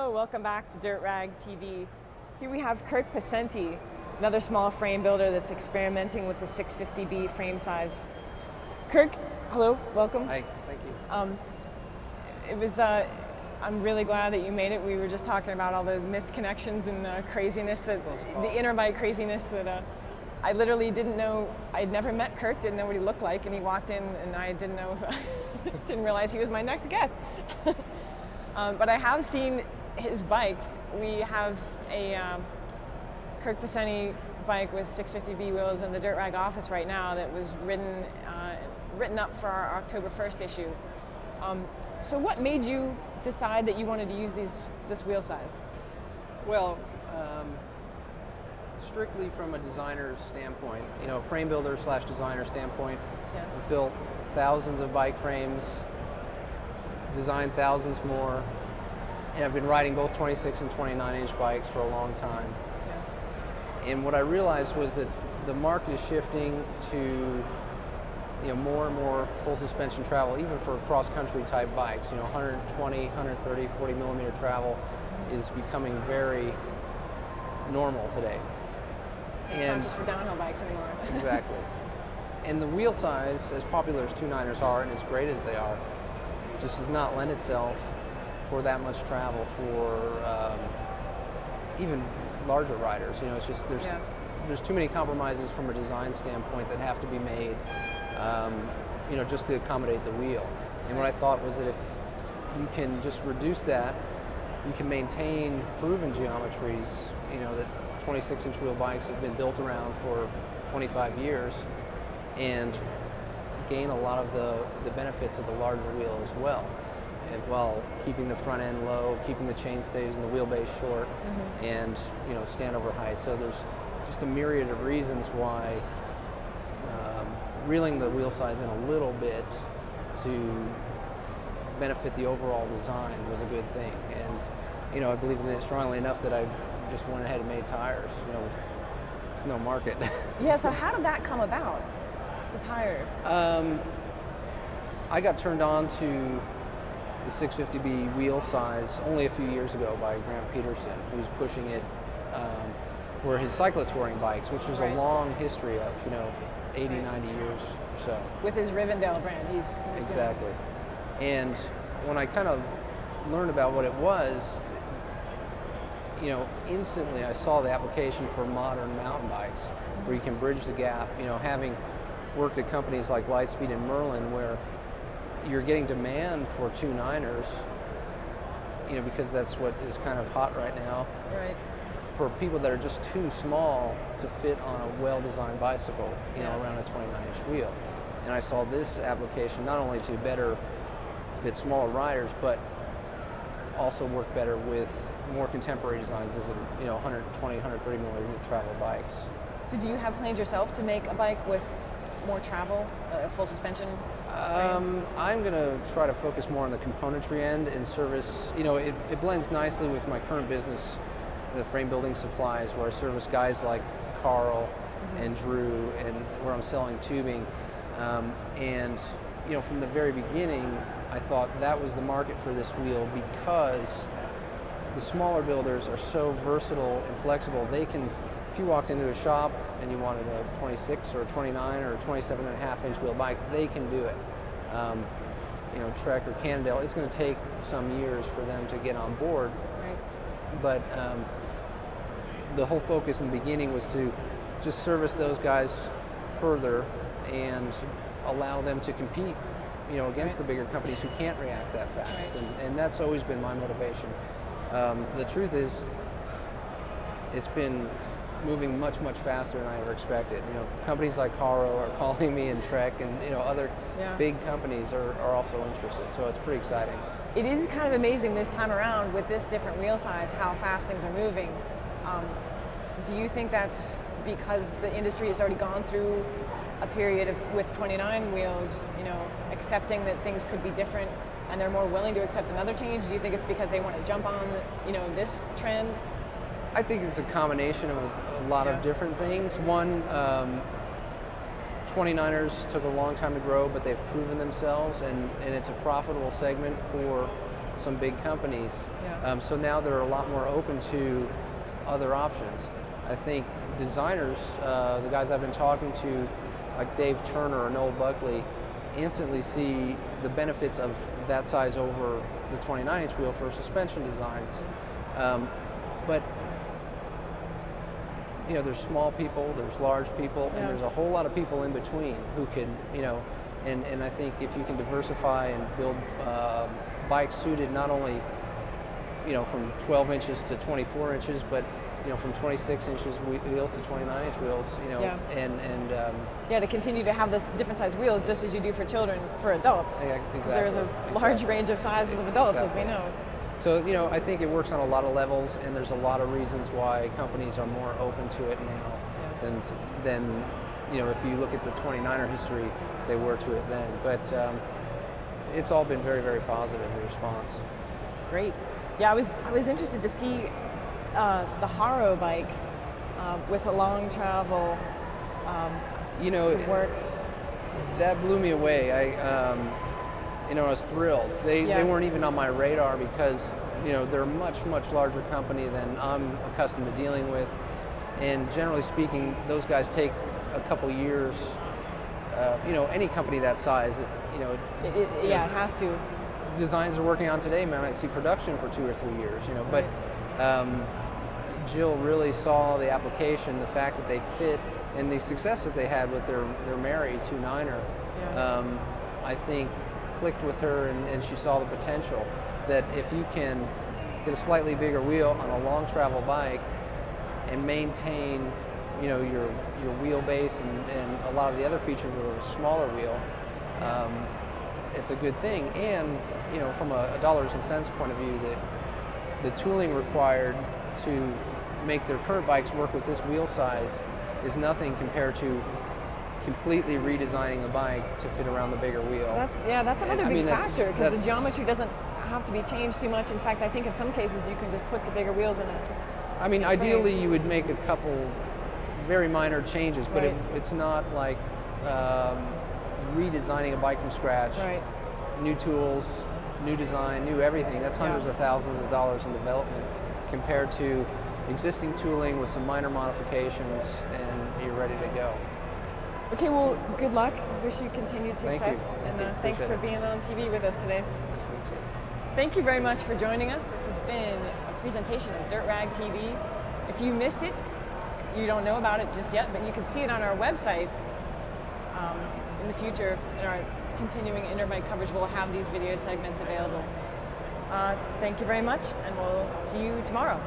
Hello, welcome back to Dirt Rag TV. Here we have Kirk Pacenti, another small frame builder that's experimenting with the 650B frame size. Kirk, hello, welcome. Hi, thank you. I'm really glad that you made it. We were just talking about all the missed connections and craziness, the interbike craziness that I literally didn't know. I'd never met Kirk, didn't know what he looked like, and he walked in and I didn't know, didn't realize he was my next guest. But I have seen his bike. We have a Kirk Pacenti bike with 650B wheels in the Dirt Rag office right now that was written up for our October 1st issue. So what made you decide that you wanted to use this wheel size? Well, strictly from a designer's standpoint, frame builder / designer standpoint, Yeah. we've built thousands of bike frames, designed thousands more, and I've been riding both 26 and 29-inch bikes for a long time. Yeah. And what I realized was that the market is shifting to more and more full suspension travel, even for cross-country type bikes. 120, 130, 40 millimeter travel is becoming very normal today. It's not just for downhill bikes anymore. Exactly. And the wheel size, as popular as 2.9ers are and as great as they are, just does not lend itself for that much travel for even larger riders. It's just there's too many compromises from a design standpoint that have to be made, just to accommodate the wheel. And what I thought was that if you can just reduce that, you can maintain proven geometries, that 26-inch wheel bikes have been built around for 25 years, and gain a lot of the benefits of the larger wheel as well, and while keeping the front end low, keeping the chain stays and the wheelbase short, and stand over height. So there's just a myriad of reasons why reeling the wheel size in a little bit to benefit the overall design was a good thing. And I believed in it strongly enough that I just went ahead and made tires, with no market. Yeah, so how did that come about, the tire? I got turned on to the 650B wheel size only a few years ago by Grant Peterson, who was pushing it for his cyclotouring bikes, which was a long history of, 80, 90 years or so. With his Rivendell brand, he's exactly. And when I kind of learned about what it was, instantly I saw the application for modern mountain bikes, where you can bridge the gap. Having worked at companies like Lightspeed and Merlin, where you're getting demand for 2.9ers, because that's what is kind of hot right now. Right. For people that are just too small to fit on a well-designed bicycle, around a 29-inch wheel. And I saw this application not only to better fit smaller riders, but also work better with more contemporary designs as 120, 130 millimeter travel bikes. So do you have plans yourself to make a bike with more travel, full suspension frame? I'm going to try to focus more on the componentry end and service. It blends nicely with my current business, the frame building supplies, where I service guys like Carl and Drew, and where I'm selling tubing. And from the very beginning, I thought that was the market for this wheel, because the smaller builders are so versatile and flexible. They can, if you walked into a shop and you wanted a 26 or a 29 or a 27.5-inch wheel bike, they can do it. Trek or Cannondale, it's going to take some years for them to get on board. Right. But the whole focus in the beginning was to just service those guys further and allow them to compete, against the bigger companies who can't react that fast. Right. And that's always been my motivation. The truth is, it's been moving much, much faster than I ever expected. Companies like Haro are calling me, and Trek, and other big companies are also interested. So it's pretty exciting. It is kind of amazing this time around with this different wheel size, how fast things are moving. Do you think that's because the industry has already gone through a period with 29 wheels, accepting that things could be different, and they're more willing to accept another change? Do you think it's because they want to jump on, this trend? I think it's a combination of a lot of different things. One, 29ers took a long time to grow, but they've proven themselves, and it's a profitable segment for some big companies. Yeah. So now they're a lot more open to other options. I think designers, the guys I've been talking to, like Dave Turner or Noel Buckley, instantly see the benefits of that size over the 29-inch wheel for suspension designs. But you know, there's small people, there's large people, and there's a whole lot of people in between who can, you know, and I think if you can diversify and build bikes suited not only, you know, from 12 inches to 24 inches, but you know, from 26 inches wheels to 29-inch wheels, you know, and to continue to have this different size wheels, just as you do for children, for adults. Yeah, exactly. Because there's a large range of sizes of adults, as we know. So, you know, I think it works on a lot of levels, and there's a lot of reasons why companies are more open to it now than you know, if you look at the 29er history, they were to it then. But it's all been very, very positive, the response. Great. Yeah, I was interested to see the Haro bike with a long travel. You know, it works. That blew me away. You know, I was thrilled. They weren't even on my radar because, you know, they're a much, much larger company than I'm accustomed to dealing with. And generally speaking, those guys take a couple years. You know, any company that size, you know, it has to. Designs they're working on today might see production for 2 or 3 years, you know, but Jill really saw the application, the fact that they fit, and the success that they had with their Mary 29er, I think clicked with her, and she saw the potential that if you can get a slightly bigger wheel on a long travel bike and maintain, you know, your wheelbase and a lot of the other features of a smaller wheel, it's a good thing. And you know, from a dollars and cents point of view, the tooling required to make their current bikes work with this wheel size is nothing compared to completely redesigning a bike to fit around the bigger wheel. That's another big factor, because the geometry doesn't have to be changed too much. In fact, I think in some cases you can just put the bigger wheels in it. I mean, ideally you would make a couple very minor changes, but it's not like redesigning a bike from scratch. Right. New tools, new design, new everything. That's hundreds of thousands of dollars in development compared to existing tooling with some minor modifications, and you're ready to go. Okay, well, good luck. Wish you continued success. Thank you. And thanks for being on TV with us today. Nice to meet you. Thank you very much for joining us. This has been a presentation of Dirt Rag TV. If you missed it, you don't know about it just yet, but you can see it on our website. In the future, in our continuing Interbike coverage, we'll have these video segments available. Thank you very much, and we'll see you tomorrow.